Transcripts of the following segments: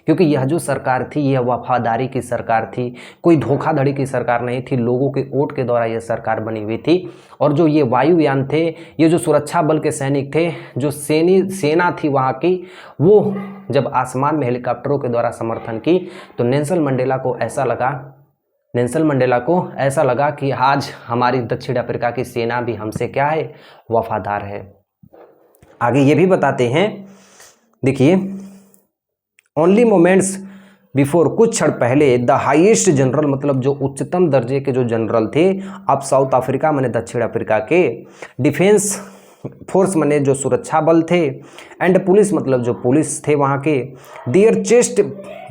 क्योंकि यह जो सरकार थी यह वफादारी की सरकार थी, कोई धोखाधड़ी की सरकार नहीं थी। लोगों के वोट के द्वारा यह सरकार बनी हुई थी। और जो ये वायुयान थे, ये जो सुरक्षा बल के सैनिक थे, जो सेना थी वहाँ की, वो जब आसमान में हेलीकॉप्टरों के द्वारा समर्थन की तो नेल्सन मंडेला को ऐसा लगा कि आज हमारी दक्षिण अफ्रीका की सेना भी हमसे क्या है, वफादार है। आगे ये भी बताते हैं, देखिए, ओनली मोमेंट्स बिफोर, कुछ क्षण पहले, द हाईएस्ट जनरल, मतलब जो उच्चतम दर्जे के जो जनरल थे अब साउथ अफ्रीका माने दक्षिण अफ्रीका के, डिफेंस फोर्स माने जो सुरक्षा बल थे, एंड पुलिस मतलब जो पुलिस थे वहाँ के, their chest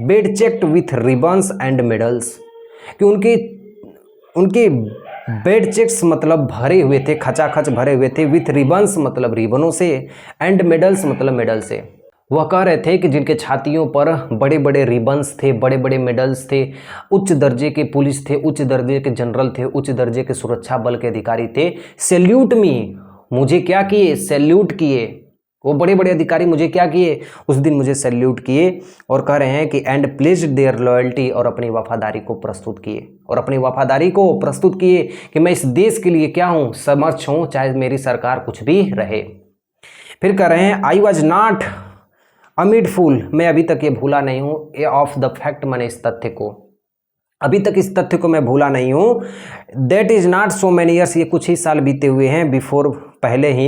bed checked with ribbons and medals, कि उनके बेड चेक्स मतलब भरे हुए थे, खचाखच भरे हुए थे, विथ रिबन्स मतलब रिबनों से, एंड मेडल्स मतलब मेडल से। वह कह रहे थे कि जिनके छातियों पर बड़े बड़े रिबन्स थे, बड़े बड़े मेडल्स थे, उच्च दर्जे के पुलिस थे, उच्च दर्जे के जनरल थे, उच्च दर्जे के सुरक्षा बल के अधिकारी थे, सैल्यूट मी, मुझे क्या किए, सैल्यूट किए। वो बड़े बड़े अधिकारी मुझे क्या किए, उस दिन मुझे सैल्यूट किए। और कह रहे हैं कि एंड प्लेज्ड देयर लॉयल्टी, और अपनी वफादारी को प्रस्तुत किए, और अपनी वफादारी को प्रस्तुत किए कि मैं इस देश के लिए क्या हूँ, समर्थ हूँ, चाहे मेरी सरकार कुछ भी रहे। फिर कह रहे हैं आई वॉज नॉट अमिडफुल, मैं अभी तक ये भूला नहीं हूँ, ए ऑफ द फैक्ट, मैंने इस तथ्य को, अभी तक इस तथ्य को मैं भूला नहीं हूँ। That is not so many years, ये कुछ ही साल बीते हुए हैं, बिफोर, पहले ही,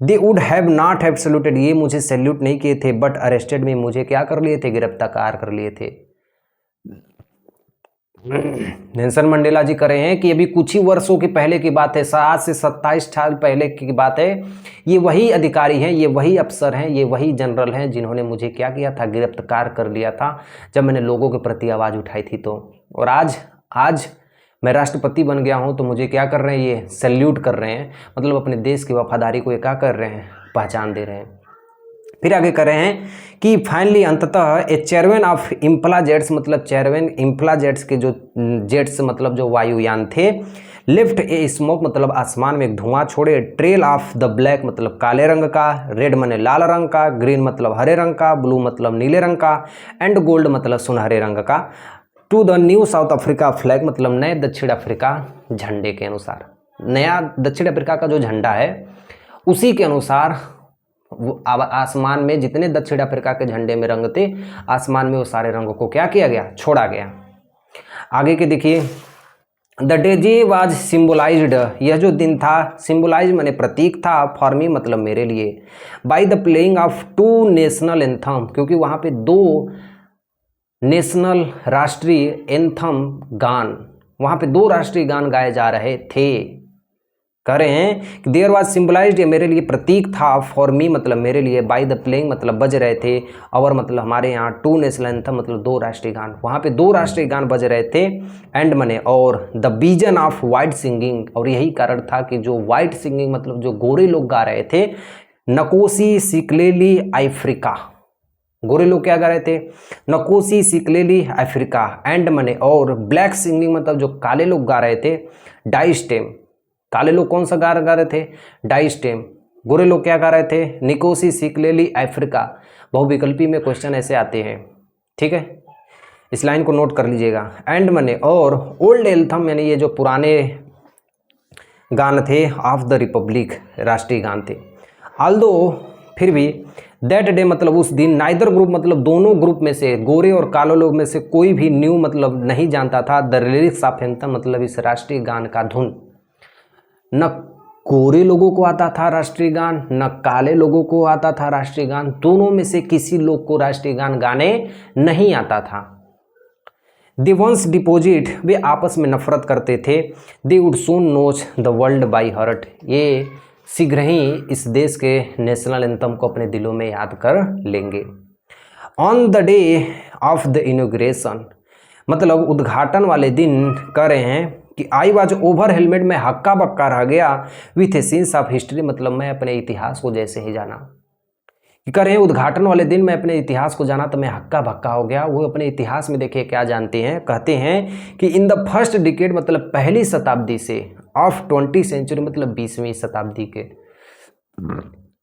they would have not have saluted, ये मुझे सैल्यूट नहीं किए थे, बट अरेस्टेड में, मुझे क्या कर लिए थे, गिरफ्तार कर लिए थे। नेल्सन मंडेला जी कह रहे हैं कि अभी कुछ ही वर्षों के पहले की बात है, 7 से 27 साल पहले की बात है। ये वही अधिकारी हैं, ये वही अफसर हैं, ये वही जनरल हैं जिन्होंने मुझे क्या किया था, गिरफ्तार कर लिया था जब मैंने लोगों के प्रति आवाज़ उठाई थी। तो और आज मैं राष्ट्रपति बन गया हूं तो मुझे क्या कर रहे हैं, ये सैल्यूट कर रहे हैं, मतलब अपने देश की वफादारी को ये क्या कर रहे हैं, पहचान दे रहे हैं। फिर आगे कर रहे हैं कि फाइनली अंततः ए चेयरमैन ऑफ इम्फला जेट्स, मतलब चेयरमैन इम्फला जेट्स के जो जेट्स मतलब जो वायुयान थे, लेफ्ट ए स्मोक मतलब आसमान में एक धुआं छोड़े, ट्रेल ऑफ द ब्लैक मतलब काले रंग का, रेड माने लाल रंग का, ग्रीन मतलब हरे रंग का, ब्लू मतलब नीले रंग का, एंड गोल्ड मतलब सुनहरे रंग का, to the new South Africa flag मतलब नए दक्षिण अफ्रीका झंडे के अनुसार। नया दक्षिण अफ्रीका का जो झंडा है उसी के अनुसार वो आसमान में जितने दक्षिण अफ्रीका के झंडे में रंग थे, आसमान में वो सारे रंगों को क्या किया गया, छोड़ा गया। आगे के देखिए, द डे वाज सिम्बोलाइज्ड, यह जो दिन था, सिम्बोलाइज माने प्रतीक था, फॉर मी मतलब मेरे लिए, by the playing of 2 national anthem, क्योंकि वहाँ पे 2 नेशनल राष्ट्रीय एंथम गान, वहाँ पे 2 राष्ट्रीय गान गाए जा रहे थे। कह रहे हैं कि देयर वाज सिम्बलाइज्ड, मेरे लिए प्रतीक था, फॉर मी मतलब मेरे लिए, बाय द प्लेइंग मतलब बज रहे थे, और मतलब हमारे यहाँ 2 नेशनल एंथम मतलब 2 राष्ट्रीय गान, वहाँ पे 2 राष्ट्रीय गान बज रहे थे, एंड मने, और द बीजन ऑफ वाइट सिंगिंग, और यही कारण था कि जो वाइट सिंगिंग मतलब जो गोरे लोग गा रहे थे, नकोसी सिकलेली अफ्रीका, गोरे लोग क्या गा रहे थे, नकोसी सिकलेली अफ्रीका, एंड मने, और ब्लैक सिंगिंग मतलब जो काले लोग गा रहे थे, डाइस्टेम, काले लोग कौन सा गा रहे थे, डाइस्टेम, गोरे लोग क्या गा रहे थे, निकोसी सिकलेली अफ्रीका। बहुविकल्पी में क्वेश्चन ऐसे आते हैं, ठीक है, इस लाइन को नोट कर लीजिएगा। एंड मने, और ओल्ड एल्थम यानी ये जो पुराने गान थे, ऑफ द रिपब्लिक राष्ट्रीय गान थे। आल्दो फिर भी, दैट डे मतलब उस दिन, नाइदर ग्रुप मतलब दोनों ग्रुप में से, गोरे और कालो लोग में से कोई भी न्यू मतलब नहीं जानता था द लिरिक्स ऑफ एंथम मतलब इस राष्ट्रीय गान का धुन। न गोरे लोगों को आता था राष्ट्रीय गान, न काले लोगों को आता था राष्ट्रीय गान, दोनों में से किसी लोग को राष्ट्रीय गान गाने नहीं आता था। दे वंस डिपोजिट, वे आपस में नफरत करते थे, दे वुड सून नोच द वर्ल्ड बाई हर्ट, ये शीघ्र ही इस देश के नेशनल एंथम को अपने दिलों में याद कर लेंगे। On the day of the inauguration मतलब उद्घाटन वाले दिन, कह रहे हैं कि आई वाज ओवर हेलमेट में हक्का बक्का रह गया, with a sense of history मतलब मैं अपने इतिहास को जैसे ही जाना। कह रहे हैं उद्घाटन वाले दिन मैं अपने इतिहास को जाना तो मैं हक्का बक्का हो गया। वो अपने इतिहास में देखिए क्या जानते हैं, कहते हैं कि इन द फर्स्ट डिकेड मतलब पहली शताब्दी से, ऑफ 20वीं सेंचुरी मतलब 20वीं शताब्दी के,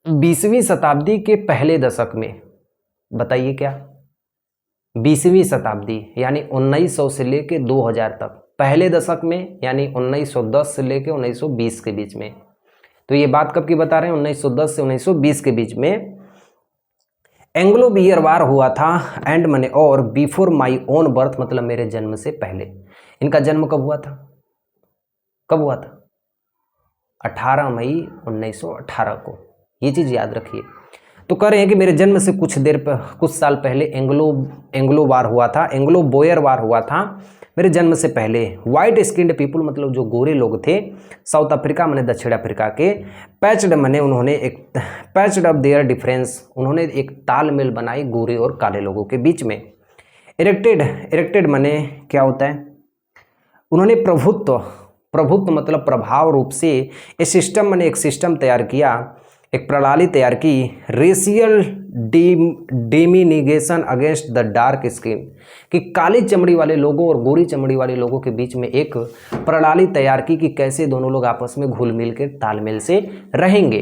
20वीं शताब्दी के पहले दशक में, बताइए क्या, 20वीं शताब्दी यानी 1900 से लेके 2000 तक, पहले दशक में यानी 1910 से लेके 1920 के बीच में। तो ये बात कब की बता रहे हैं? 1910 से 1920 के बीच में एंग्लो बियर वार हुआ था एंड मने और बिफोर माई ओन बर्थ, मतलब मेरे जन्म से पहले। इनका जन्म कब हुआ था? कब हुआ था? 18 मई 1918 को। ये चीज़ याद रखिए। तो कह रहे हैं कि मेरे जन्म से कुछ साल पहले एंग्लो वार हुआ था, एंग्लो बोयर वार हुआ था मेरे जन्म से पहले। वाइट स्किन्ड पीपुल मतलब जो गोरे लोग थे, साउथ अफ्रीका माने दक्षिण अफ्रीका के, पैच्ड माने उन्होंने एक पैच्ड अप देयर डिफरेंस, उन्होंने एक तालमेल बनाई गोरे और काले लोगों के बीच में। इरेक्टेड माने क्या होता है? उन्होंने प्रभुत्व मतलब प्रभाव रूप से एक सिस्टम माने एक सिस्टम तैयार किया, एक प्रणाली तैयार की, racial domination against the dark skin, कि काली चमड़ी वाले लोगों और गोरी चमड़ी वाले लोगों के बीच में एक प्रणाली तैयार की कि कैसे दोनों लोग आपस में घुल मिल के तालमेल से रहेंगे।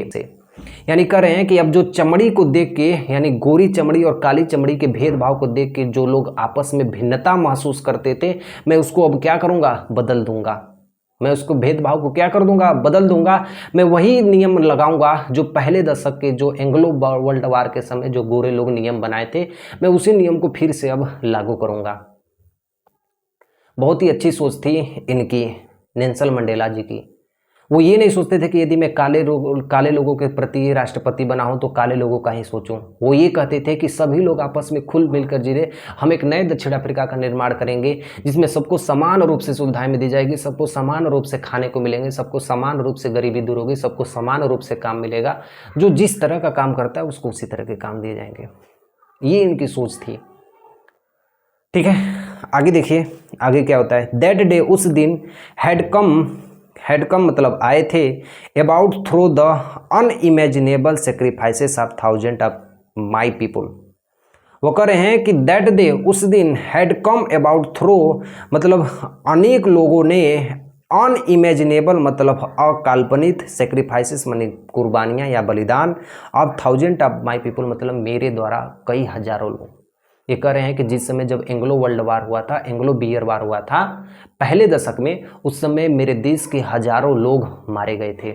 यानी कह रहे हैं कि अब जो चमड़ी को देख के, यानी गोरी चमड़ी और काली चमड़ी के भेदभाव को देख के जो लोग आपस में भिन्नता महसूस करते थे, मैं उसको अब क्या करूँगा? बदल दूंगा। मैं उसको भेदभाव को क्या कर दूंगा? बदल दूंगा। मैं वही नियम लगाऊंगा जो पहले दशक के जो एंग्लो वर्ल्ड वार के समय जो गोरे लोग नियम बनाए थे, मैं उसी नियम को फिर से अब लागू करूंगा। बहुत ही अच्छी सोच थी इनकी, नेल्सन मंडेला जी की। वो ये नहीं सोचते थे कि यदि मैं काले लोगों के प्रति राष्ट्रपति बना हूं तो काले लोगों का ही सोचूं। वो ये कहते थे कि सभी लोग आपस में खुल मिलकर जी रहे, हम एक नए दक्षिण अफ्रीका का निर्माण करेंगे जिसमें सबको समान रूप से सुविधाएं में दी जाएगी, सबको समान रूप से खाने को मिलेंगे, सबको समान रूप से गरीबी दूर होगी, सबको समान रूप से काम मिलेगा, जो जिस तरह का काम करता है उसको उसी तरह के काम दिए जाएंगे। ये इनकी सोच थी। ठीक है, आगे देखिए आगे क्या होता है। दैट डे, उस दिन, हैड कम मतलब आए थे, about through the unimaginable sacrifices of thousand of my people. वो कह रहे हैं कि दैट डे, उस दिन, हैड कम अबाउट थ्रू मतलब अनेक लोगों ने, अनइमेजिनेबल मतलब अकाल्पनिक, सेक्रीफाइसेस माने कुर्बानियाँ या बलिदान, of thousand of my people मतलब मेरे द्वारा कई हजारों लोग। ये कह रहे हैं कि जिस समय जब एंग्लो वर्ल्ड वार हुआ था, एंग्लो बियर वार हुआ था पहले दशक में, उस समय मेरे देश के हजारों लोग मारे गए थे।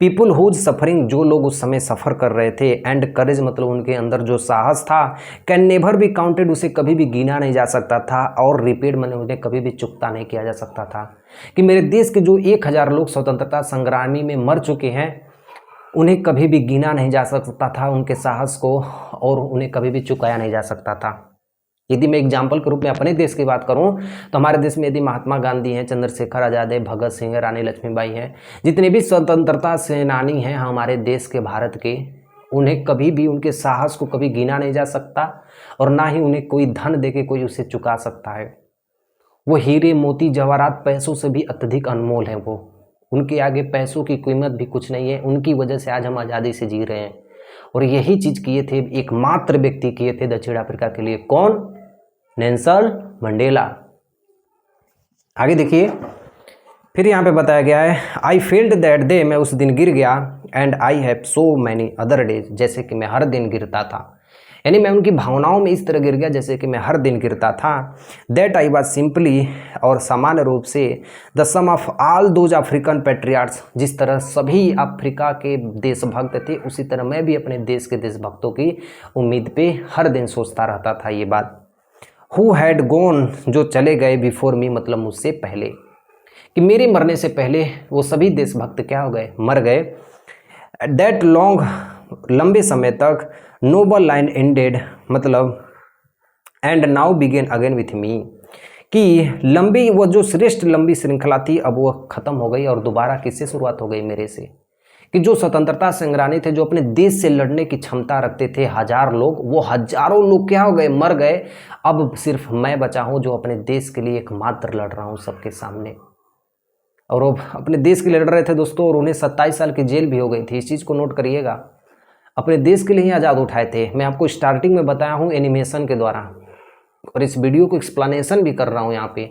पीपुल हुज सफरिंग, जो लोग उस समय सफ़र कर रहे थे, एंड करेज मतलब उनके अंदर जो साहस था, कैन नेवर बी काउंटेड, उसे कभी भी गिना नहीं जा सकता था, और रिपीट मैंने उन्हें कभी भी चुकता नहीं किया जा सकता था। कि मेरे देश के जो 1000 लोग स्वतंत्रता संग्रामी में मर चुके हैं, उन्हें कभी भी गिना नहीं जा सकता था, उनके साहस को, और उन्हें कभी भी चुकाया नहीं जा सकता था। यदि मैं एग्जाम्पल के रूप में अपने देश की बात करूं तो हमारे देश में यदि महात्मा गांधी हैं, चंद्रशेखर आज़ाद है, भगत सिंह है, रानी लक्ष्मीबाई हैं, जितने भी स्वतंत्रता सेनानी हैं हमारे देश के, भारत के, उन्हें कभी भी उनके साहस को कभी गिना नहीं जा सकता, और ना ही उन्हें कोई धन दे के कोई उसे चुका सकता है। वो हीरे मोती जवाहरात पैसों से भी अत्यधिक अनमोल हैं। वो उनके आगे पैसों की कीमत भी कुछ नहीं है। उनकी वजह से आज हम आज़ादी से जी रहे हैं, और यही चीज़ किए थे एकमात्र व्यक्ति किए थे दक्षिण अफ्रीका के लिए। कौन? Nelson Mandela. आगे देखिए, फिर यहाँ पे बताया गया है, आई फेल्ट दैट डे, मैं उस दिन गिर गया, and I have so many other days, जैसे कि मैं हर दिन गिरता था। यानी मैं उनकी भावनाओं में इस तरह गिर गया जैसे कि मैं हर दिन गिरता था। दैट आई वाज सिंपली, और सामान्य रूप से, the sum of all those African patriots, जिस तरह सभी अफ्रीका के देशभक्त थे उसी तरह मैं भी अपने देश के देशभक्तों की उम्मीद पे हर दिन सोचता रहता था ये बात। हु हैड गॉन, जो चले गए, बिफोर मी मतलब मुझसे पहले, कि मेरे मरने से पहले वो सभी देशभक्त क्या हो गए? मर गए। दैट लॉन्ग, लंबे समय तक, नोबल लाइन एंडेड मतलब and now begin again with me, कि लंबी वो जो श्रेष्ठ लंबी श्रृंखला थी अब वो खत्म हो गई और दोबारा किससे शुरुआत हो गई? मेरे से। कि जो स्वतंत्रता संग्रामी थे, जो अपने देश से लड़ने की क्षमता रखते थे, 1000 लोग, वो हजारों लोग क्या हो गए? मर गए। अब सिर्फ मैं बचा हूँ जो अपने देश के लिए एकमात्र लड़ रहा हूँ सबके सामने। और वो अपने देश के लिए लड़ रहे थे दोस्तों, और उन्हें 27 साल की जेल भी हो गई थी। इस चीज़ को नोट करिएगा। अपने देश के लिए ही आज़ाद उठाए थे। मैं आपको स्टार्टिंग में बताया हूँ एनिमेशन के द्वारा, और इस वीडियो को एक्सप्लेनेशन भी कर रहा हूँ यहाँ पे।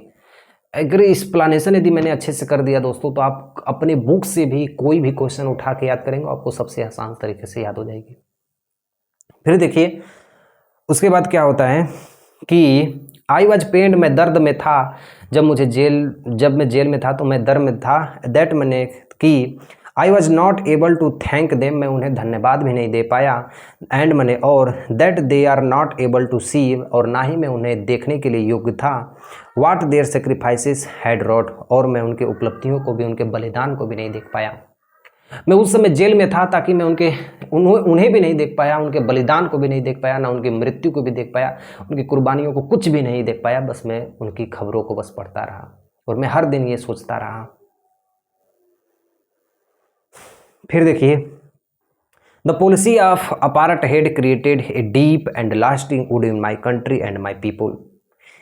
अगर एक्सप्लेनेशन यदि मैंने अच्छे से कर दिया दोस्तों, तो आप अपने बुक से भी कोई भी क्वेश्चन उठा के याद करेंगे, आपको सबसे आसान तरीके से याद हो जाएगी। फिर देखिए, उसके बाद क्या होता है कि आई वॉज पेन्ड, मैं दर्द में था, जब मैं जेल में था तो मैं दर्द में था। दैट मैंने कि I was not able to thank them, मैं उन्हें धन्यवाद भी नहीं दे पाया। एंड मैंने और that they are not able to see, और ना ही मैं उन्हें देखने के लिए योग्य था। वाट देयर सेक्रीफाइसेस हैड रॉट, और मैं उनके उपलब्धियों को भी, उनके बलिदान को भी नहीं देख पाया। मैं उस समय जेल में था ताकि मैं उन्हें भी नहीं देख पाया, उनके बलिदान को भी नहीं देख पाया, ना उनकी मृत्यु को भी देख पाया, उनकी कुर्बानियों को कुछ भी नहीं देख पाया। बस मैं उनकी खबरों को बस पढ़ता रहा और मैं हर दिन ये सोचता रहा। फिर देखिए, the policy of apartheid created a deep and lasting would in my country and my people.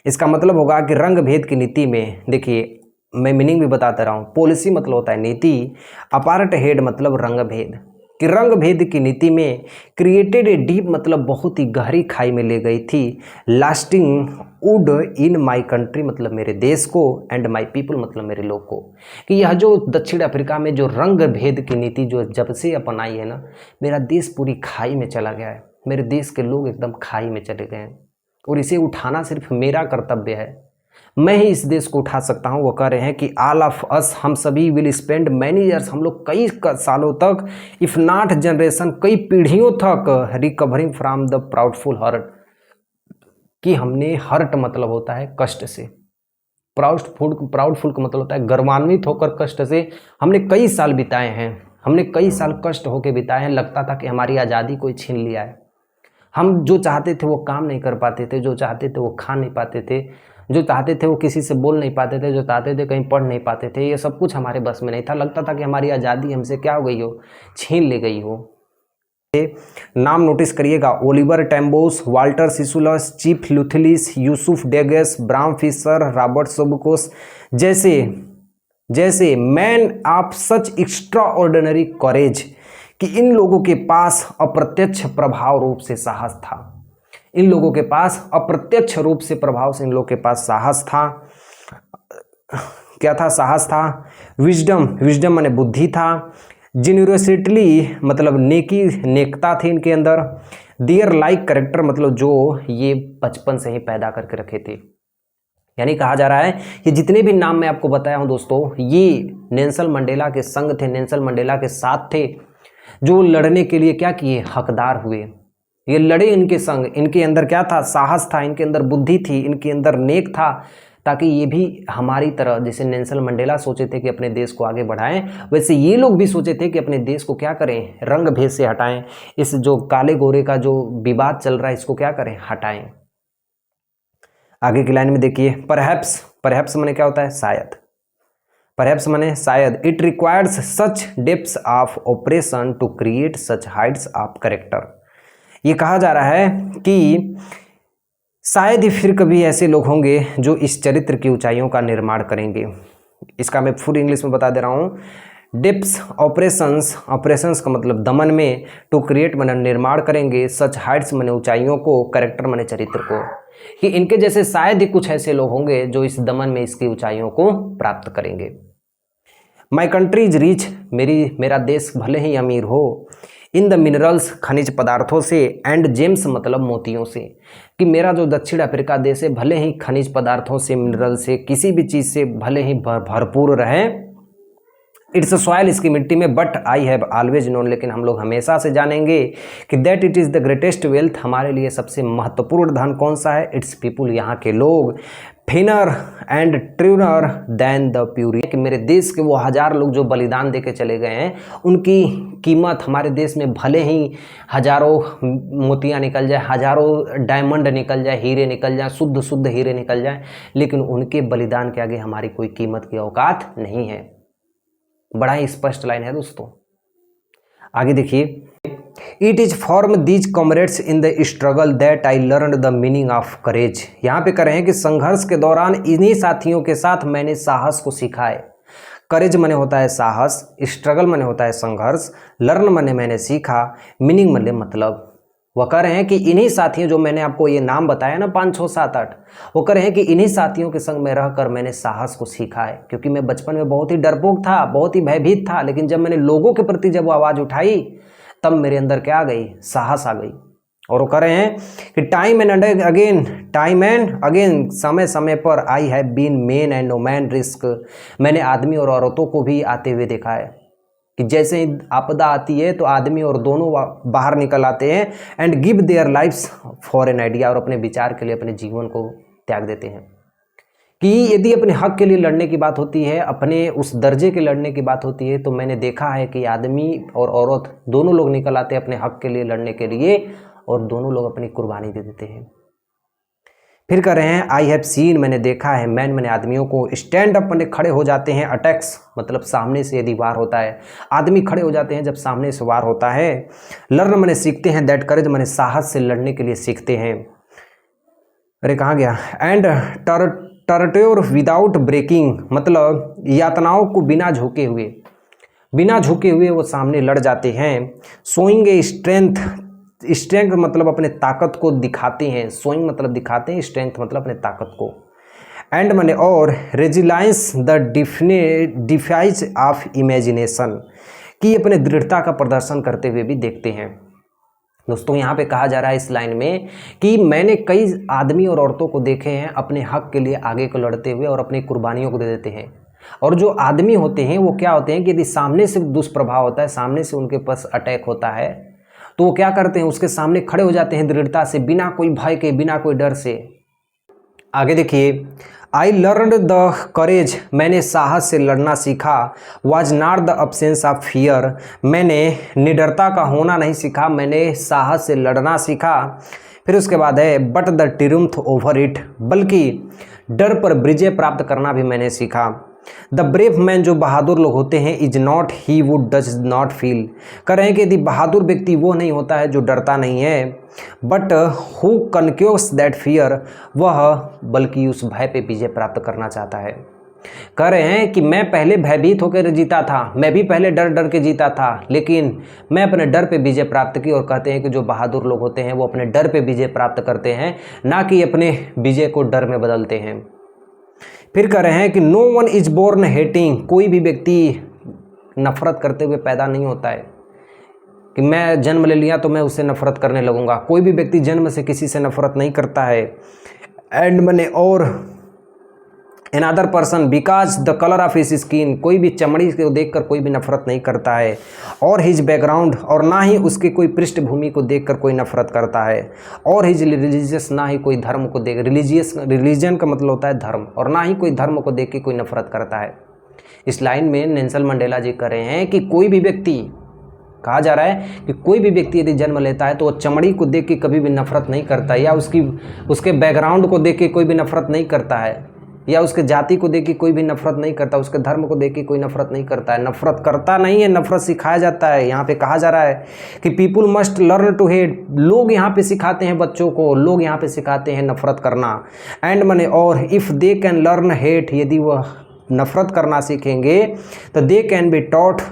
इसका मतलब होगा कि रंग भेद की नीति में, देखिए मैं मीनिंग भी बताता रहा हूँ। पॉलिसी मतलब होता है नीति, अपार्थाइड मतलब रंग भेद, कि रंग भेद की नीति में क्रिएटेड ए डीप मतलब बहुत ही गहरी खाई में ले गई थी। Lasting would in my country मतलब मेरे देश को, एंड माई पीपल मतलब मेरे लोग को। कि यह जो दक्षिण अफ्रीका में जो रंग भेद की नीति जो जब से अपनाई है ना, मेरा देश पूरी खाई में चला गया है, मेरे देश के लोग एकदम खाई में चले गए हैं, और इसे उठाना सिर्फ मेरा कर्तव्य है। मैं ही इस देश को उठा सकता हूं। वो कह रहे हैं कि ऑल ऑफ अस, हम सभी विल स्पेंड मैनी ईयर्स, हम लोग कई सालों तक, इफ नॉट जनरेशन कई पीढ़ियों तक, recovering from the proudful hurt, कि हमने हर्ट मतलब होता है कष्ट से, प्राउडफुल का मतलब होता है गर्वान्वित होकर कष्ट से हमने कई साल बिताए हैं, हमने कई साल कष्ट होकर बिताए हैं। लगता था कि हमारी आज़ादी कोई छीन लिया है। हम जो चाहते थे वो काम नहीं कर पाते थे, जो चाहते थे वो खा नहीं पाते थे, जो चाहते थे वो किसी से बोल नहीं पाते थे, जो चाहते थे कहीं पढ़ नहीं पाते थे। ये सब कुछ हमारे बस में नहीं था। लगता था कि हमारी आज़ादी हमसे क्या हो गई हो, छीन ली गई हो। नाम नोटिस करिएगा, Oliver Tambos, Walter Sisulus, chief Luthulis, Yusuf Dadoos, Bram Fischer, Robert Sobukwes जैसे men of such extraordinary courage, कि इन लोगों के पास अप्रत्यक्ष प्रभाव रूप से साहस था। इन लोगों के पास अप्रत्यक्ष रूप से प्रभाव से इन लोगों के पास साहस था। क्या था? साहस था। विजडम माने बुद्धि था। जेन्युरोसिटी मतलब नेकता थी इनके अंदर। डियर लाइक कैरेक्टर मतलब जो ये बचपन से ही पैदा करके रखे थे। यानी कहा जा रहा है कि जितने भी नाम मैं आपको बताया हूं दोस्तों, ये नेल्सन मंडेला के संग थे, नेल्सन मंडेला के साथ थे, जो लड़ने के लिए क्या किए, हकदार हुए। ये लड़े इनके संग। इनके अंदर क्या था? साहस था, इनके अंदर बुद्धि थी, इनके अंदर नेक था, ताकि ये भी हमारी तरह, जैसे नेल्सन मंडेला सोचे थे कि अपने देश को आगे बढ़ाएं, वैसे ये लोग भी सोचे थे कि अपने देश को क्या करें, रंग भेद से हटाएं। इस जो काले गोरे का जो विवाद चल रहा है, इसको क्या करें, हटाएं। आगे की लाइन में देखिए, परहैप्स माने क्या होता है? शायद। परहैप्स माने शायद। It requires such depths of operation to create such heights of character. ये कहा जा रहा है कि शायद ही फिर कभी ऐसे लोग होंगे जो इस चरित्र की ऊंचाइयों का निर्माण करेंगे। इसका मैं फुल इंग्लिश में बता दे रहा हूँ। डेप्थ्स ऑपरेशंस का मतलब दमन में, टू क्रिएट माने निर्माण करेंगे, सच हाइट्स माने ऊंचाइयों को, कैरेक्टर माने चरित्र को, कि इनके जैसे शायद ही कुछ ऐसे लोग होंगे जो इस दमन में इसकी ऊंचाइयों को प्राप्त करेंगे। माई कंट्री इज रिच, मेरा देश भले ही अमीर हो, इन द मिनरल्स खनिज पदार्थों से, एंड जेम्स मतलब मोतियों से, कि मेरा जो दक्षिण अफ्रीका देश है भले ही खनिज पदार्थों से, मिनरल से, किसी भी चीज़ से भले ही भरपूर रहे। इट्स सॉइल, इसकी मिट्टी में, but I have always known, लेकिन हम लोग हमेशा से जानेंगे कि that it is the greatest wealth, हमारे लिए सबसे महत्वपूर्ण धन कौन सा है? इट्स पीपुल, यहाँ के लोग। Finer and truer than the purest, कि मेरे देश के वो 1000 लोग जो बलिदान दे के चले गए हैं, उनकी कीमत हमारे देश में भले ही हजारों मोतियाँ निकल जाए, हजारों डायमंड निकल जाए, हीरे निकल जाए, शुद्ध हीरे निकल जाए, लेकिन उनके बलिदान के आगे हमारी कोई कीमत की औकात नहीं है। बड़ा ही स्पष्ट लाइन है दोस्तों। आगे देखिए, it is form these comrades in the struggle that I learn the meaning of courage. यहाँ पे कह रहे हैं कि संघर्ष के दौरान इन्हीं साथियों के साथ मैंने साहस को सीखा है। करेज माने होता है साहस, स्ट्रगल माने होता है संघर्ष, लर्न माने मैंने सीखा, मीनिंग माने मतलब। वो कह रहे हैं कि इन्हीं साथियों, जो मैंने आपको ये नाम बताया ना 5, 6, 7, 8, वो कह रहे हैं कि इन्हीं साथियों के संग में रहकर मैंने साहस को सीखा है। क्योंकि मैं बचपन में बहुत ही डरपोक था, बहुत ही भयभीत था, लेकिन जब मैंने लोगों के प्रति जब वो आवाज़ उठाई, तब मेरे अंदर क्या आ गई? साहस आ गई। और वो कह रहे हैं कि टाइम एंड अगेन समय समय पर I have been men and women risk, मैंने आदमी और औरतों को भी आते हुए देखा है कि जैसे ही आपदा आती है तो आदमी और दोनों बाहर निकल आते हैं and give their lifes for an idea, और अपने विचार के लिए अपने जीवन को त्याग देते हैं। कि यदि अपने हक के लिए लड़ने की बात होती है, अपने उस दर्जे के लड़ने की बात होती है, तो मैंने देखा है कि आदमी और औरत दोनों लोग निकल आते हैं अपने हक के लिए लड़ने के लिए, और दोनों लोग अपनी कुर्बानी दे देते हैं। फिर कह रहे हैं आई हैव सीन, मैंने देखा है, मैंने आदमियों को स्टैंड अप, मैंने खड़े हो जाते हैं, अटैक्स मतलब सामने से यदि वार होता है, आदमी खड़े हो जाते हैं जब सामने से वार होता है। लर्न मैंने सीखते हैं, दैट करेज मैंने साहस से लड़ने के लिए सीखते हैं। अरे कहाँ गया, एंड टर्ट्योर विदाउट ब्रेकिंग, मतलब यातनाओं को बिना झुके हुए वो सामने लड़ जाते हैं। शोइंग ए स्ट्रेंथ मतलब अपने ताकत को दिखाते हैं, शोइंग मतलब दिखाते हैं, स्ट्रेंथ मतलब अपने ताकत को। एंड मैंने और रेजिलाइंस द डिफाइज ऑफ इमेजिनेशन, कि अपने दृढ़ता का प्रदर्शन करते हुए भी देखते हैं। दोस्तों यहाँ पे कहा जा रहा है इस लाइन में कि मैंने कई आदमी और औरतों को देखे हैं अपने हक के लिए आगे को लड़ते हुए और अपनी कुर्बानियों को दे देते हैं। और जो आदमी होते हैं वो क्या होते हैं कि यदि सामने से दुष्प्रभाव होता है, सामने से उनके पास अटैक होता है, तो वो क्या करते हैं, उसके सामने खड़े हो जाते हैं दृढ़ता से, बिना कोई भय के, बिना कोई डर से। आगे देखिए, आई लर्नड द करेज, मैंने साहस से लड़ना सीखा। Was not the absence of fear, मैंने निडरता का होना नहीं सीखा, मैंने साहस से लड़ना सीखा। फिर उसके बाद है बट द ट्रिumph ओवर इट, बल्कि डर पर विजय प्राप्त करना भी मैंने सीखा। द ब्रेव मैन, जो बहादुर लोग होते हैं, is not he would does not feel, कह रहे हैं कि यदि बहादुर व्यक्ति वो नहीं होता है जो डरता नहीं है, बट हु कन्क्योर्स दैट फियर, वह बल्कि उस भय पे विजय प्राप्त करना चाहता है। कह रहे हैं कि मैं पहले भयभीत होकर जीता था, मैं भी पहले डर डर के जीता था, लेकिन मैं अपने डर पे विजय प्राप्त की। और कहते हैं कि जो बहादुर लोग होते हैं वो अपने डर पे विजय प्राप्त करते हैं, ना कि अपने विजय को डर में बदलते हैं। फिर कह रहे हैं कि no one is born hating, कोई भी व्यक्ति नफरत करते हुए पैदा नहीं होता है कि मैं जन्म ले लिया तो मैं उससे नफरत करने लगूंगा। कोई भी व्यक्ति जन्म से किसी से नफरत नहीं करता है। एंड मैंने और another person because the colour of his skin, कोई भी चमड़ी को देखकर कोई भी नफरत नहीं करता है। और हिज बैकग्राउंड, और ना ही उसके कोई पृष्ठभूमि को देखकर कोई नफरत करता है। और हिज रिलीजियस, ना ही कोई धर्म को देख, रिलीजन का मतलब होता है धर्म, और ना ही कोई धर्म को देख के कोई नफरत करता है। इस लाइन में नेल्सन मंडेला जी कह रहे हैं कि कोई भी व्यक्ति, कहा जा रहा है कि कोई भी व्यक्ति यदि जन्म लेता है तो वो चमड़ी को देख के कभी भी नफरत नहीं करता, या उसके बैकग्राउंड को देख के कोई भी नफरत नहीं करता है, या उसके जाति को देख के कोई भी नफरत नहीं करता, उसके धर्म को देख के कोई नफरत नहीं करता है। नफरत करता नहीं है, नफरत सिखाया जाता है। यहाँ पे कहा जा रहा है कि people must learn to hate, लोग यहाँ पे सिखाते हैं बच्चों को, लोग यहाँ पे सिखाते हैं नफरत करना। एंड मने और if they can learn hate, यदि वह नफरत करना सीखेंगे तो दे कैन बी टॉट,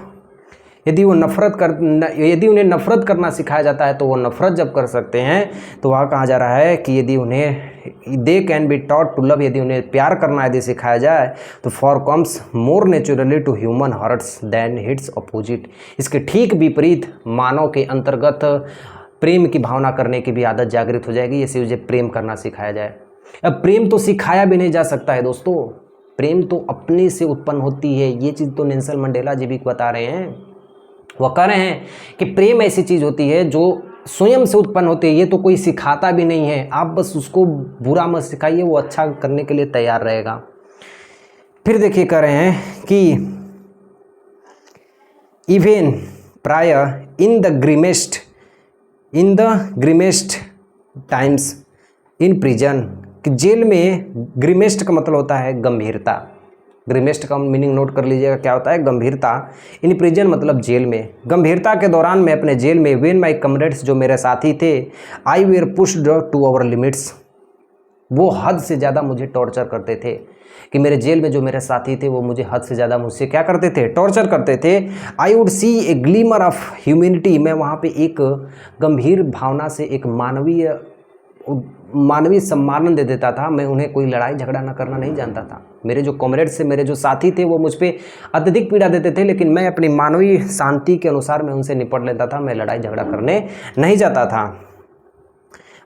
यदि उन्हें नफरत करना सिखाया जाता है तो वो नफरत जब कर सकते हैं, तो वहाँ कहा जा रहा है कि यदि उन्हें they can be taught to love, यदि उन्हें प्यार करना यदि सिखाया जाए तो for comes more naturally to human hearts than its opposite, इसके ठीक विपरीत मानव के अंतर्गत प्रेम की भावना करने की भी आदत जागृत हो जाएगी, जैसे उसे प्रेम करना सिखाया जाए। अब प्रेम तो सिखाया भी नहीं जा सकता है दोस्तों, प्रेम तो अपने से उत्पन्न होती है। ये चीज़ तो नेल्सन मंडेला जी भी बता रहे हैं। वह कह रहे हैं कि प्रेम ऐसी चीज़ होती है जो स्वयं से उत्पन्न होती है, ये तो कोई सिखाता भी नहीं है। आप बस उसको बुरा मत सिखाइए, वो अच्छा करने के लिए तैयार रहेगा। फिर देखिए कह रहे हैं कि even prior in the grimmest times in prison, कि जेल में, ग्रीमेस्ट का मतलब होता है गंभीरता, ग्रीमेस्ट का मीनिंग नोट कर लीजिएगा क्या होता है, गंभीरता। इन प्रिजन मतलब जेल में, गंभीरता के दौरान मैं अपने जेल में, व्हेन माय कमरेड्स, जो मेरे साथी थे, I were pushed to our limits, वो हद से ज़्यादा मुझे टॉर्चर करते थे। कि मेरे जेल में जो मेरे साथी थे वो मुझे हद से ज़्यादा मुझसे क्या करते थे, टॉर्चर करते थे। I would see a glimmer of humanity, मैं वहाँ पे एक गंभीर भावना से एक मानवीय सम्मान दे देता था। मैं उन्हें कोई लड़ाई झगड़ा ना करना नहीं जानता था। मेरे जो कॉमरेड्स से, मेरे जो साथी थे, वो मुझ पर अत्यधिक पीड़ा देते थे, लेकिन मैं अपनी मानवीय शांति के अनुसार मैं उनसे निपट लेता था, मैं लड़ाई झगड़ा करने नहीं जाता था।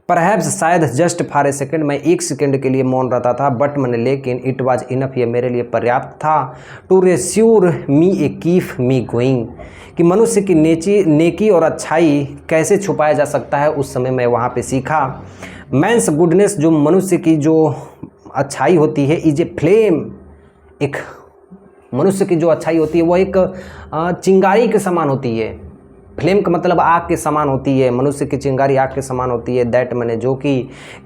परहैप्स शायद जस्ट फॉर ए सेकेंड, मैं एक सेकेंड के लिए मौन रहता था, बट मैंने लेकिन इट वाज इनफ, ये मेरे लिए पर्याप्त था, to reassure me a keep me going, कि मनुष्य की नेकी और अच्छाई कैसे छुपाया जा सकता है, उस समय मैं वहाँ पे सीखा। मैंस गुडनेस, जो मनुष्य की जो अच्छाई होती है, इज ए फ्लेम, एक मनुष्य की जो अच्छाई होती है वह एक चिंगारी के समान होती है। फ्लेम का मतलब आग के समान होती है, मनुष्य की चिंगारी आग के समान होती है। दैट मैंने जो कि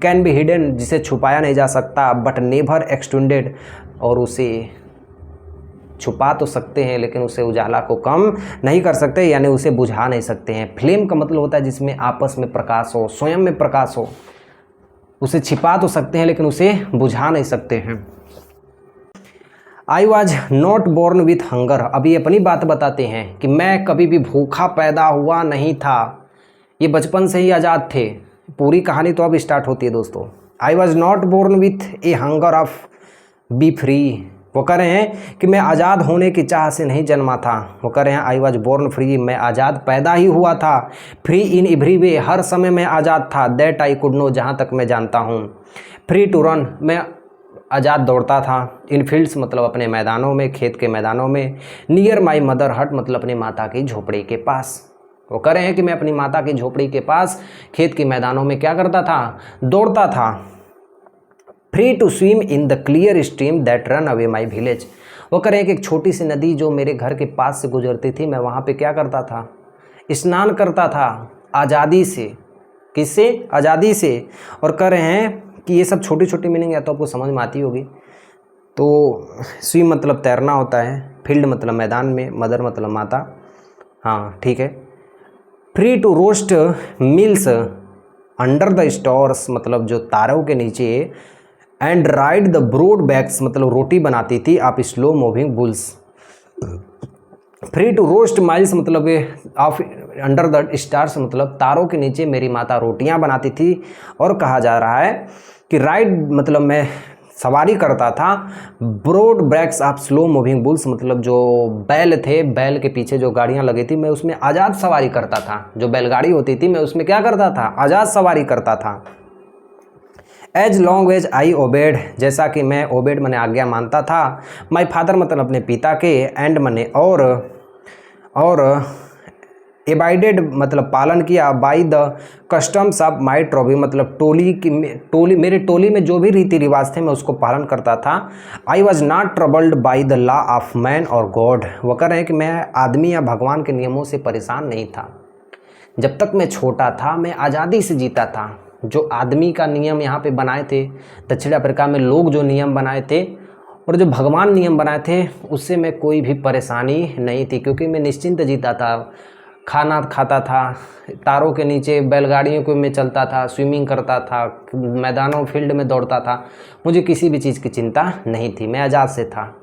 कैन बी हिडन, जिसे छुपाया नहीं जा सकता, बट नेवर एक्सटेंडेड, और उसे छुपा तो सकते हैं लेकिन उसे उजाला को कम नहीं कर सकते, यानी उसे बुझा नहीं सकते हैं। फ्लेम का मतलब होता है जिसमें आपस में प्रकाश हो, स्वयं में प्रकाश हो। उसे छिपा तो सकते हैं लेकिन उसे बुझा नहीं सकते हैं। आई was not born with hunger, अभी अपनी बात बताते हैं कि मैं कभी भी भूखा पैदा हुआ नहीं था, ये बचपन से ही आज़ाद थे। पूरी कहानी तो अब स्टार्ट होती है दोस्तों। आई was not born with a hunger of B free, वो कह रहे हैं कि मैं आज़ाद होने की चाह से नहीं जन्मा था। वो कह रहे हैं आई वॉज बोर्न फ्री, मैं आज़ाद पैदा ही हुआ था। फ्री इन एवरी वे, हर समय मैं आज़ाद था। दैट आई कुड नो, जहाँ तक मैं जानता हूँ। फ्री टू रन, मैं आज़ाद दौड़ता था। इन फील्ड्स मतलब अपने मैदानों में, खेत के मैदानों में। नियर माई मदर हट मतलब अपनी माता की झोपड़ी के पास। वो कह रहे हैं कि मैं अपनी माता की झोपड़ी के पास खेत के मैदानों में क्या करता था, दौड़ता था। Free to swim in the clear stream that run away my village, वो कह रहे हैं कि एक छोटी सी नदी जो मेरे घर के पास से गुजरती थी, मैं वहाँ पे क्या करता था, स्नान करता था आज़ादी से। किससे? आज़ादी से। और कह रहे हैं कि ये सब छोटी छोटी मीनिंग या तो आपको समझ में आती होगी। तो स्विम मतलब तैरना होता है, फील्ड मतलब मैदान में, मदर मतलब माता, हाँ ठीक है। Free to roast mills under the stars मतलब जो तारों के नीचे। And ride the broad backs मतलब रोटी बनाती थी आप slow moving bulls. Free to roast miles मतलब ऑफ अंडर द स्टार्स मतलब तारों के नीचे मेरी माता रोटियां बनाती थी। और कहा जा रहा है कि राइड मतलब मैं सवारी करता था broad backs of slow moving bulls मतलब जो बैल थे, बैल के पीछे जो गाड़ियां लगी थी, मैं उसमें आज़ाद सवारी करता था। जो बैलगाड़ी होती थी मैं उसमें क्या करता था, आज़ाद सवारी करता था। As long as I obeyed, जैसा कि मैं ओबेड मैंने आज्ञा मानता था। माई फादर मतलब अपने पिता के, एंड मैंने और एबाइडेड मतलब पालन किया। By the customs of my tribe मतलब टोली मेरे टोली में जो भी रीति रिवाज थे मैं उसको पालन करता था। आई was not troubled by the law of man और गॉड, वो कह रहे हैं कि मैं आदमी या भगवान के नियमों से परेशान नहीं था। जब तक मैं छोटा था मैं आज़ादी से जीता था। जो आदमी का नियम यहाँ पे बनाए थे दक्षिण अफ्रीका में, लोग जो नियम बनाए थे और जो भगवान नियम बनाए थे उससे मैं कोई भी परेशानी नहीं थी, क्योंकि मैं निश्चिंत जीता था। खाना खाता था, तारों के नीचे बैलगाड़ियों को में चलता था, स्विमिंग करता था, मैदानों फील्ड में दौड़ता था। मुझे किसी भी चीज़ की चिंता नहीं थी, मैं आज़ाद से था।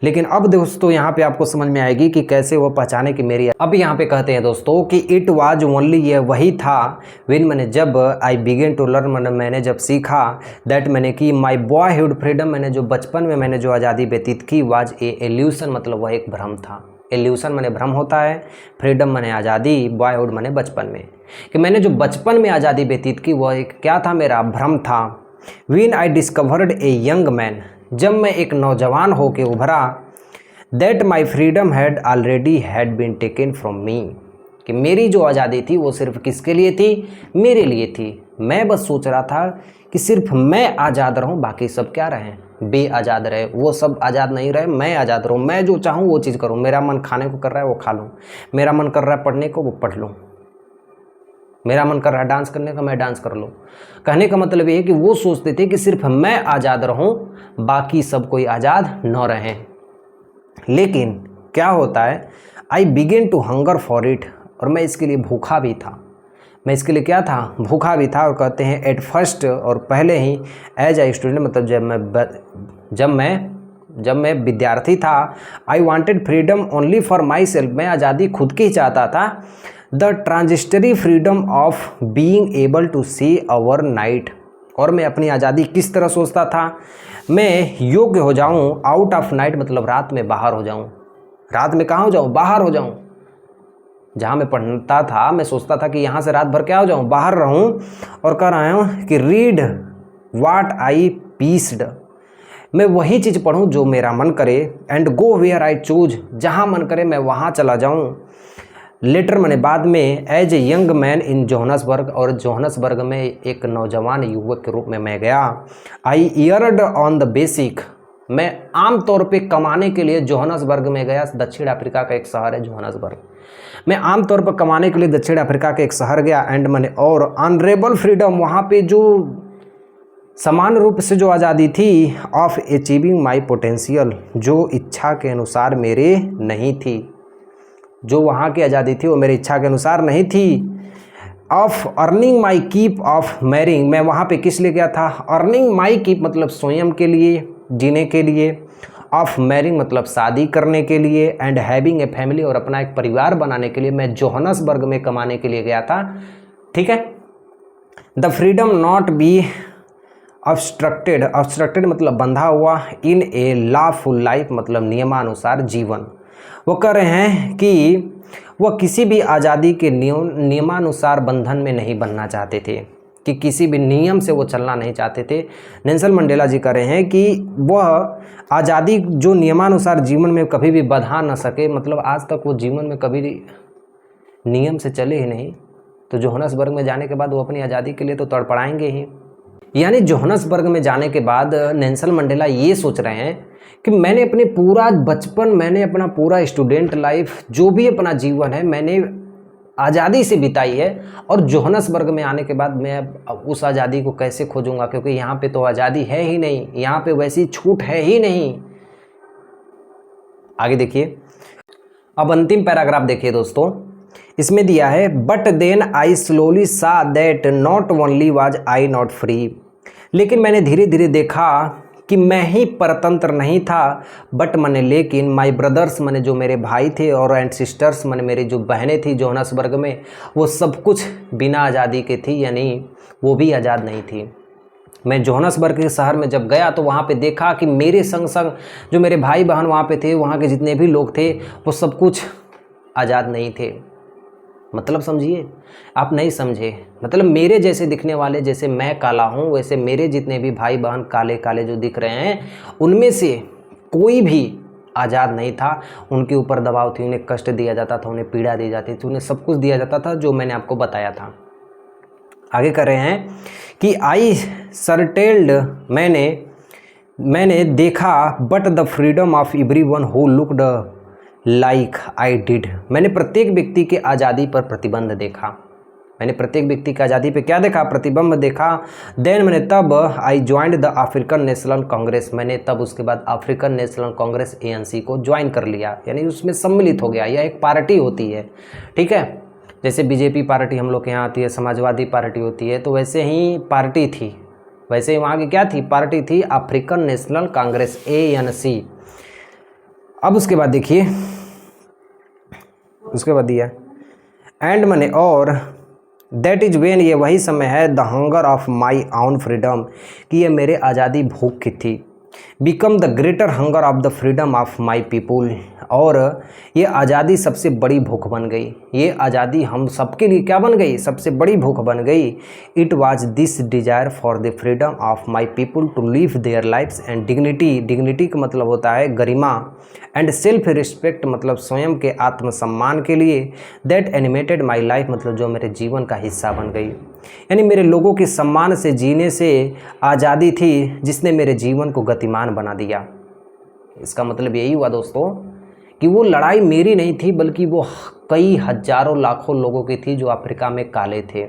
लेकिन अब दोस्तों यहाँ पे आपको समझ में आएगी कि कैसे वो पहचाने कि मेरी। अब यहाँ पे कहते हैं दोस्तों कि इट वाज ओनली, ये वही था, व्हेन मैंने जब आई बिगेन टू लर्न मैंने जब सीखा, दैट मैंने की माई बॉयहुड फ्रीडम मैंने जो बचपन में मैंने जो आज़ादी व्यतीत की, वाज ए एल्यूशन मतलब वह एक भ्रम था। एल्यूशन मैंने भ्रम होता है, फ्रीडम मैंने आज़ादी, बॉयहुड मैंने बचपन में, कि मैंने जो बचपन में आज़ादी व्यतीत की वह एक क्या था, मेरा भ्रम था। When I discovered a young man, जब मैं एक नौजवान होके उभरा, that my freedom had already had been taken from me, कि मेरी जो आज़ादी थी वो सिर्फ किसके लिए थी, मेरे लिए थी। मैं बस सोच रहा था कि सिर्फ मैं आज़ाद रहूं, बाकी सब क्या रहें, बेआज़ाद रहे। वो सब आज़ाद नहीं रहे, मैं आज़ाद रहूं, मैं जो चाहूँ वो चीज़ करूँ। मेरा मन खाने को कर रहा है वो खा लूँ, मेरा मन कर रहा है पढ़ने को वो पढ़ लूँ, मेरा मन कर रहा है डांस करने का मैं डांस कर लूँ। कहने का मतलब ये है कि वो सोचते थे कि सिर्फ मैं आज़ाद रहूं, बाकी सब कोई आज़ाद न रहें। लेकिन क्या होता है, I began to hunger for it, और मैं इसके लिए भूखा भी था। मैं इसके लिए क्या था, भूखा भी था। और कहते हैं एट फर्स्ट, और पहले ही, एज आई स्टूडेंट मतलब जब मैं विद्यार्थी था, I wanted freedom only for myself, मैं आज़ादी खुद की ही चाहता था। The transitory freedom of being able to see our night, और मैं अपनी आज़ादी किस तरह सोचता था, मैं योग्य हो जाऊं आउट ऑफ नाइट मतलब रात में बाहर हो जाऊं। रात में कहाँ हो जाऊं, बाहर हो जाऊं। जहाँ मैं पढ़ता था मैं सोचता था कि यहाँ से रात भर क्या हो जाऊँ, बाहर रहूँ, और कर आया हूँ कि रीड वाट आई पीस्ड, मैं वही चीज़ पढ़ूँ जो मेरा मन करे, and go where I choose, जहाँ मन करे मैं वहाँ चला जाऊँ। लेटर मैंने बाद में as a young man in Johannesburg, और जोहान्सबर्ग में एक नौजवान युवक के रूप में मैं गया। I yearned on the basic, मैं आम तौर पे कमाने के लिए जोहान्सबर्ग में गया। दक्षिण अफ्रीका का एक शहर है जोहान्सबर्ग। मैं आम तौर पर कमाने के लिए दक्षिण अफ्रीका के एक शहर गया, एंड मैंने और ऑनरेबल फ्रीडम, वहाँ पे जो समान रूप से जो आज़ादी थी, ऑफ अचीविंग माई पोटेंशियल, जो इच्छा के अनुसार मेरे नहीं थी, जो वहाँ की आज़ादी थी वो मेरी इच्छा के अनुसार नहीं थी। Of earning my keep of marrying, मैं वहाँ पे किस लिए गया था, अर्निंग माई कीप मतलब स्वयं के लिए, जीने के लिए, ऑफ मैरिंग मतलब शादी करने के लिए, एंड हैविंग ए फैमिली और अपना एक परिवार बनाने के लिए मैं जोहान्सबर्ग में कमाने के लिए गया था। ठीक है। The freedom not be obstructed, obstructed मतलब बंधा हुआ, इन ए लॉफुल लाइफ मतलब नियमानुसार जीवन। वो कह रहे हैं कि वह किसी भी आज़ादी के नियमानुसार बंधन में नहीं बनना चाहते थे, कि किसी भी नियम से वो चलना नहीं चाहते थे। नेल्सन मंडेला जी कह रहे हैं कि वह आज़ादी जो नियमानुसार जीवन में कभी भी बंधा न सके, मतलब आज तक वो जीवन में कभी नियम से चले ही नहीं, तो जोहान्सबर्ग में जाने के बाद वो अपनी आज़ादी के लिए तो तड़पड़ाएंगे ही। यानी जोहान्सबर्ग में जाने के बाद नेल्सन मंडेला ये सोच रहे हैं कि मैंने अपने पूरा बचपन, मैंने अपना पूरा स्टूडेंट लाइफ, जो भी अपना जीवन है मैंने आज़ादी से बिताई है, और जोहान्सबर्ग में आने के बाद मैं उस आज़ादी को कैसे खोजूंगा, क्योंकि यहाँ पे तो आज़ादी है ही नहीं, यहाँ पे वैसी छूट है ही नहीं। आगे देखिए, अब अंतिम पैराग्राफ देखिए दोस्तों, इसमें दिया है बट देन आई स्लोली सा that not only was I not free, लेकिन मैंने धीरे धीरे देखा कि मैं ही परतंत्र नहीं था, बट मैंने लेकिन माई ब्रदर्स मैंने जो मेरे भाई थे, और एंड सिस्टर्स मैंने मेरी जो बहनें थी जोहान्सबर्ग में, वो सब कुछ बिना आज़ादी के थी, यानी वो भी आज़ाद नहीं थी। मैं जोहान्सबर्ग के शहर में जब गया तो वहाँ पे देखा कि मेरे संग संग जो मेरे भाई बहन वहाँ पे थे, वहाँ के जितने भी लोग थे वो सब कुछ आज़ाद नहीं थे। मतलब समझिए, आप नहीं समझे, मतलब मेरे जैसे दिखने वाले, जैसे मैं काला हूँ वैसे मेरे जितने भी भाई बहन काले काले जो दिख रहे हैं, उनमें से कोई भी आज़ाद नहीं था। उनके ऊपर दबाव थी, उन्हें कष्ट दिया जाता था, उन्हें पीड़ा दी जाती थी, उन्हें सब कुछ दिया जाता था जो मैंने आपको बताया था। आगे कर रहे हैं कि आई सर्टेल्ड, मैंने देखा but the freedom of everyone who looked like I did, मैंने प्रत्येक व्यक्ति के आज़ादी पर प्रतिबंध देखा, मैंने प्रत्येक व्यक्ति की आज़ादी पे क्या देखा, प्रतिबंध देखा। देन मैंने तब आई joined the African national Congress, मैंने तब उसके बाद अफ्रीकन नेशनल कांग्रेस ANC को ज्वाइन कर लिया, यानी उसमें सम्मिलित हो गया। यह एक पार्टी होती है, ठीक है, जैसे BJP पार्टी हम लोग के यहाँ आती है, समाजवादी पार्टी होती है, तो वैसे ही पार्टी थी, वैसे ही वहाँ की क्या थी, पार्टी थी, अफ्रीकन नेशनल कांग्रेस ANC। अब उसके बाद देखिए, उसके बाद दिया एंड मैंने और दैट इज वेन, ये वही समय है, the hunger of my own freedom, कि ये मेरे आज़ादी भूख की थी, become the greater hunger of the freedom of my people, और ये आज़ादी सबसे बड़ी भूख बन गई, ये आज़ादी हम सबके लिए क्या बन गई, सबसे बड़ी भूख बन गई। It was this desire for the freedom of my people to live their lifes and dignity, dignity का मतलब होता है गरिमा, एंड सेल्फ रिस्पेक्ट मतलब स्वयं के आत्मसम्मान के लिए, दैट एनिमेटेड माई लाइफ मतलब जो मेरे जीवन का हिस्सा बन गई, यानी मेरे लोगों के सम्मान से जीने से आज़ादी थी जिसने मेरे जीवन को गतिमान बना दिया। इसका मतलब यही हुआ दोस्तों कि वो लड़ाई मेरी नहीं थी, बल्कि वो कई हजारों लाखों लोगों की थी जो अफ्रीका में काले थे।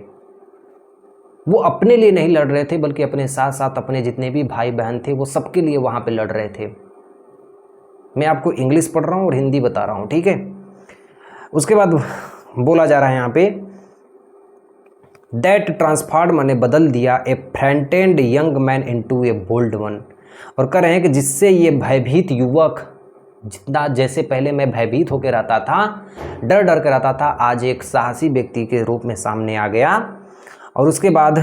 वो अपने लिए नहीं लड़ रहे थे, बल्कि अपने साथ साथ अपने जितने भी भाई बहन थे वो सबके लिए वहाँ पे लड़ रहे थे। मैं आपको इंग्लिश पढ़ रहा हूँ और हिंदी बता रहा हूँ, ठीक है। उसके बाद बोला जा रहा है यहाँ पे दैट ट्रांसफॉर्म, मैंने बदल दिया ए फ्रेंटेंड यंग मैन इनटू ए बोल्ड वन, और कह रहे हैं कि जिससे ये भयभीत युवक, जितना जैसे पहले मैं भयभीत होकर रहता था, डर डर कर रहता था, आज एक साहसी व्यक्ति के रूप में सामने आ गया। और उसके बाद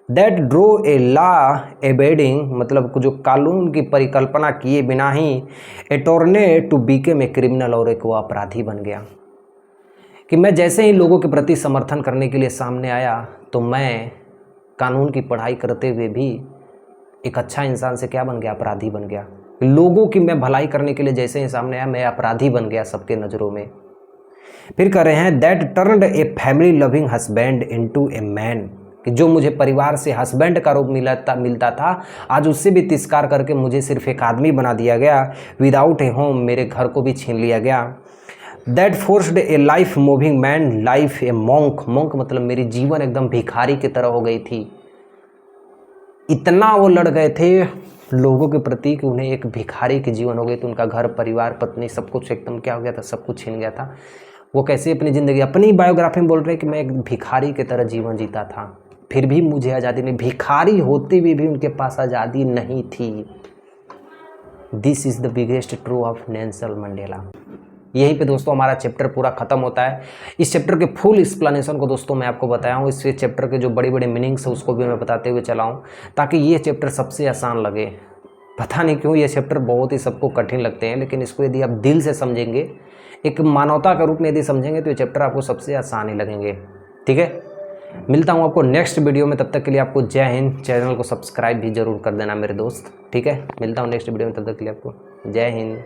दैट ड्रो ए लॉ एबेडिंग, मतलब जो कानून की परिकल्पना किए बिना ही ए टोर्ने टू बीकेम ए क्रिमिनल, और एक वो अपराधी बन गया। कि मैं जैसे ही लोगों के प्रति समर्थन करने के लिए सामने आया तो मैं कानून की पढ़ाई करते हुए भी एक अच्छा इंसान से क्या बन गया, अपराधी बन गया। लोगों की मैं भलाई करने के लिए जैसे ही सामने आया मैं अपराधी बन गया सबके नज़रों में। फिर कह रहे हैं that turned a family loving husband into a man, कि जो मुझे परिवार से हस्बैंड का रूप मिलता था आज उससे भी तिरस्कार करके मुझे सिर्फ एक आदमी बना दिया गया। विदाउट ए होम, मेरे घर को भी छीन लिया गया। That forced A life moving man life a monk, monk मतलब मेरी जीवन एकदम भिखारी की तरह हो गई थी। इतना वो लड़ गए थे लोगों के प्रति कि उन्हें एक भिखारी की जीवन हो गई थी। उनका घर परिवार पत्नी सब कुछ एकदम क्या हो गया था, सब कुछ छीन गया था। वो कैसे अपनी ज़िंदगी, अपनी बायोग्राफी में बोल रहे हैं कि मैं एक भिखारी की तरह जीवन जीता था, फिर भी मुझे आज़ादी नहीं, भिखारी होते हुए भी उनके पास आज़ादी नहीं थी। This is the biggest true of Nelson Mandela. यहीं पे दोस्तों हमारा चैप्टर पूरा ख़त्म होता है। इस चैप्टर के फुल एक्सप्लेनेशन को दोस्तों मैं आपको बताया हूँ, इस चैप्टर के जो बड़े बड़े मीनिंग्स है उसको भी मैं बताते हुए चला हूँ, ताकि ये चैप्टर सबसे आसान लगे। पता नहीं क्यों ये चैप्टर बहुत ही सबको कठिन लगते हैं, लेकिन इसको यदि आप दिल से समझेंगे, एक मानवता के रूप में यदि समझेंगे तो ये चैप्टर आपको सबसे आसान ही लगेंगे। ठीक है, मिलता हूँ आपको नेक्स्ट वीडियो में, तब तक के लिए आपको जय हिंद। चैनल को सब्सक्राइब भी जरूर कर देना मेरे दोस्त। ठीक है, मिलता हूँ नेक्स्ट वीडियो में, तब तक के लिए आपको जय हिंद।